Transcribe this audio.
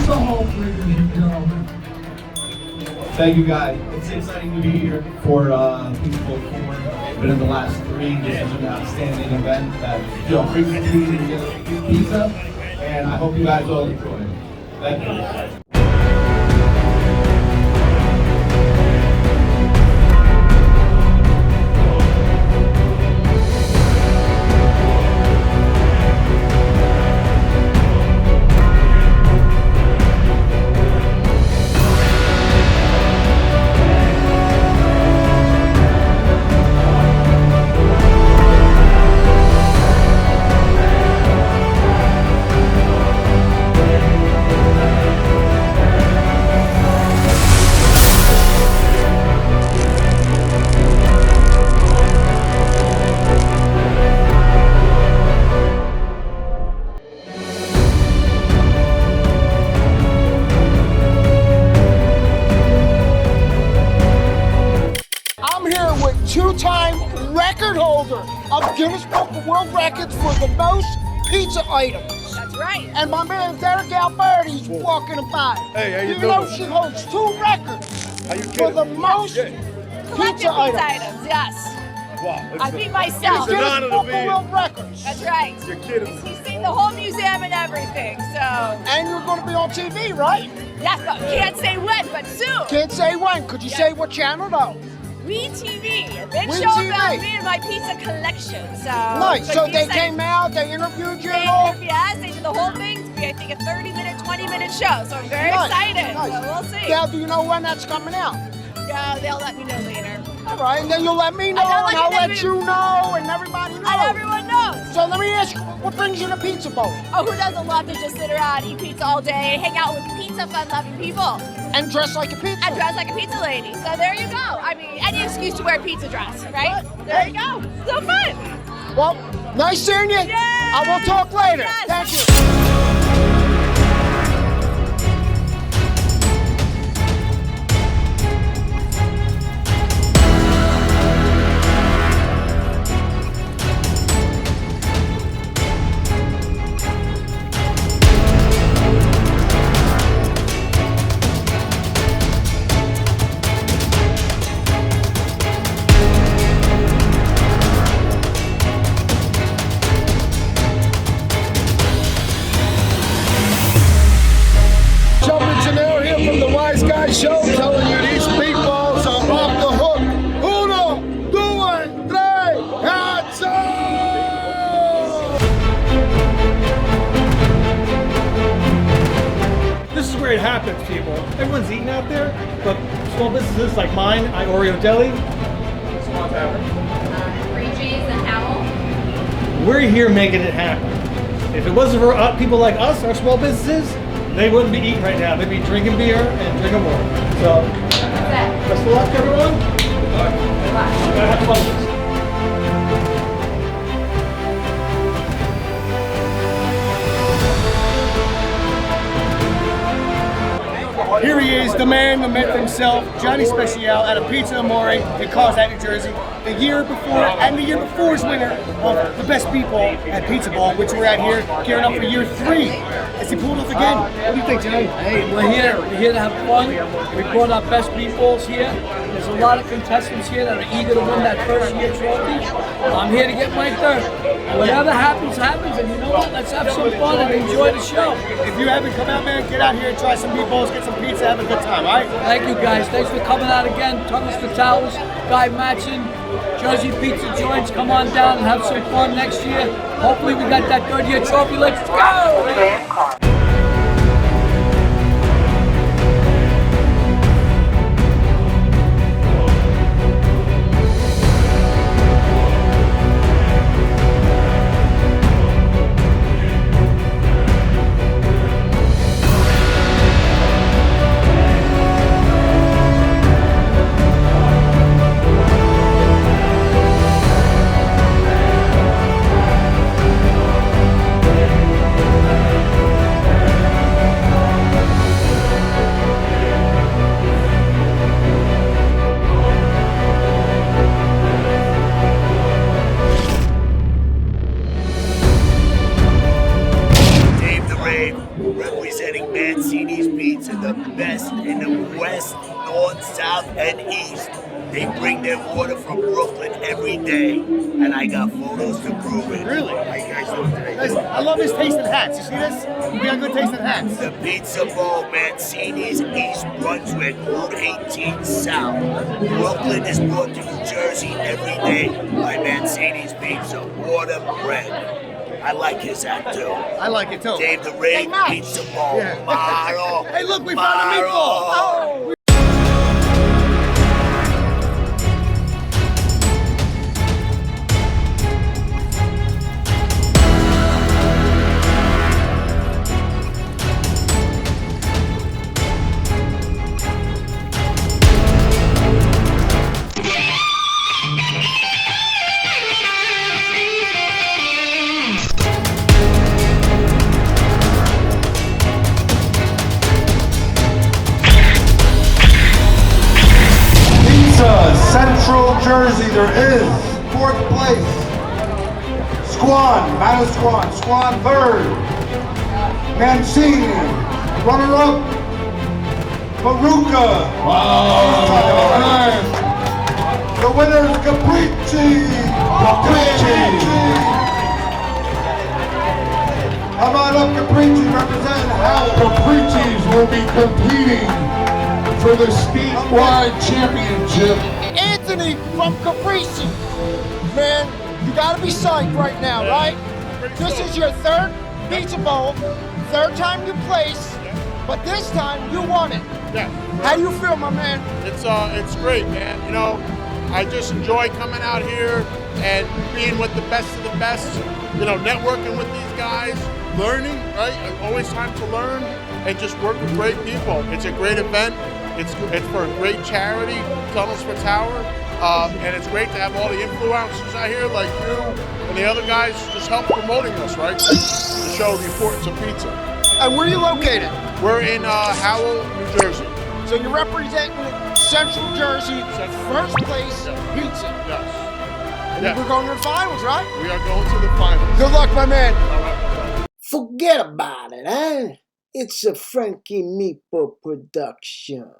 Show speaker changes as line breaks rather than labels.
the Hulk, ladies and gentlemen.
Thank you, guys. It's exciting to be here for Meatball 4. But in the last 3, this is an outstanding event that frequently pizza, and I hope you guys all enjoy it. Thank you.
Two-time record holder of Guinness Book of World Records for the most pizza items.
That's right.
And my man Derek Alberti's walking by.
Hey, how you doing?
You know she holds 2 records for the most pizza items.
Yes.
Wow.
I beat myself.
It's an honor
Guinness
to
Book
be
of
here.
World Records.
That's right.
You're kidding.
He's seen the whole museum and everything, so.
And you're going to be on TV, right?
Yes, but can't say when, but soon.
Can't say when. Could you say what channel though?
WeTV, a big
We
show
TV.
about me and my pizza collection. So
Nice. So they came out, they interviewed you and all?
Yes, they did the whole thing to be, I think, a 30-minute, 20-minute show. So I'm very excited.
Nice.
So we'll see.
Now, do you know when that's coming out?
Yeah, they'll let me know later.
All right, and then you'll let me know, and I'll let you know, and everybody knows.
And everyone knows.
So let me ask you, what brings you to Pizza Bowl?
Oh, who doesn't love to just sit around, eat pizza all day, hang out with pizza fun-loving people?
And dress like a pizza.
And dress like a pizza lady. So there you go. I mean, any excuse to wear a pizza dress, right? There you go. So fun.
Well, nice seeing you.
Yay!
I will talk later.
Yes.
Thank you. Jumping Janelle here from the Wise Guy Show, telling you these meatballs are off the hook. Uno, due, tre, cazzo!
This is where it happens, people. Everyone's eating out there, but small businesses like mine, Oreo Deli,
Free cheese and owl.
we're here making it happen. If it wasn't for people like us, our small businesses, they wouldn't be eating right now. They'd be drinking beer and drinking water. So, best of luck, everyone. Have fun with this.
Here he is, the man, the myth himself, Johnny Special out of Pizza Amore in Carlsbad, New Jersey. The year before and the year before's winner of the best meatball at Pizza Ball, which we're at here, gearing up for year 3. As he pulled off again. What do you think, Johnny?
Hey, we're here to have fun. We brought our best meatballs here. There's a lot of contestants here that are eager to win that first year trophy. I'm here to get my third. Whatever happens, happens, and you know what? Let's have some fun and enjoy the show.
If you haven't come out, man, get out here and try some meatballs, get some pizza, have a good time, all right?
Thank you guys. Thanks for coming out again. Tongues for Towers, Guy Matchin, Jersey Pizza Joints. Come on down and have some fun next year. Hopefully we got that third year trophy. Let's go!
and I got photos to prove it.
Really?
How you guys doing today?
Guys, I love his taste in hats. You see this? You got good taste in hats.
The Pizza Bowl, Mancini's, East Brunswick, Route 18 South. Brooklyn is brought to New Jersey every day by Mancini's Pizza. Water bread. I like his hat too.
I like it too.
Dave the Rave, Pizza Bowl,
Yeah.
Maro.
Hey, look, we found a meatball. Oh.
Central Jersey, there is 4th place. Squan, Battle Squan, Squan 3rd. Mancini, runner-up. Baruka. Wow. The winner is Capricci. Come on up, Capricci, representing Howell. Capricci's will be competing for the statewide championship.
Anthony from Capricci. Man, you gotta be psyched right now, right? This is your 3rd Pizza Bowl, 3rd time you placed, but this time you won it.
Yeah.
How do you feel, my man?
It's great, man. You know, I just enjoy coming out here and being with the best of the best, you know, networking with these guys, learning, right? Always time to learn and just work with great people. It's a great event. It's for a great charity, Tunnels for Tower, and it's great to have all the influencers out here like you and the other guys just help promoting us, right? To show the importance of pizza.
And where are you located?
We're in Howell, New Jersey.
So you're representing Central Jersey, 1st place pizza.
Yes.
And
Yes.
we're going to the finals, right?
We are going to the finals.
Good luck, my man.
All right.
Forget about it, huh? It's a Frankie Meatball production.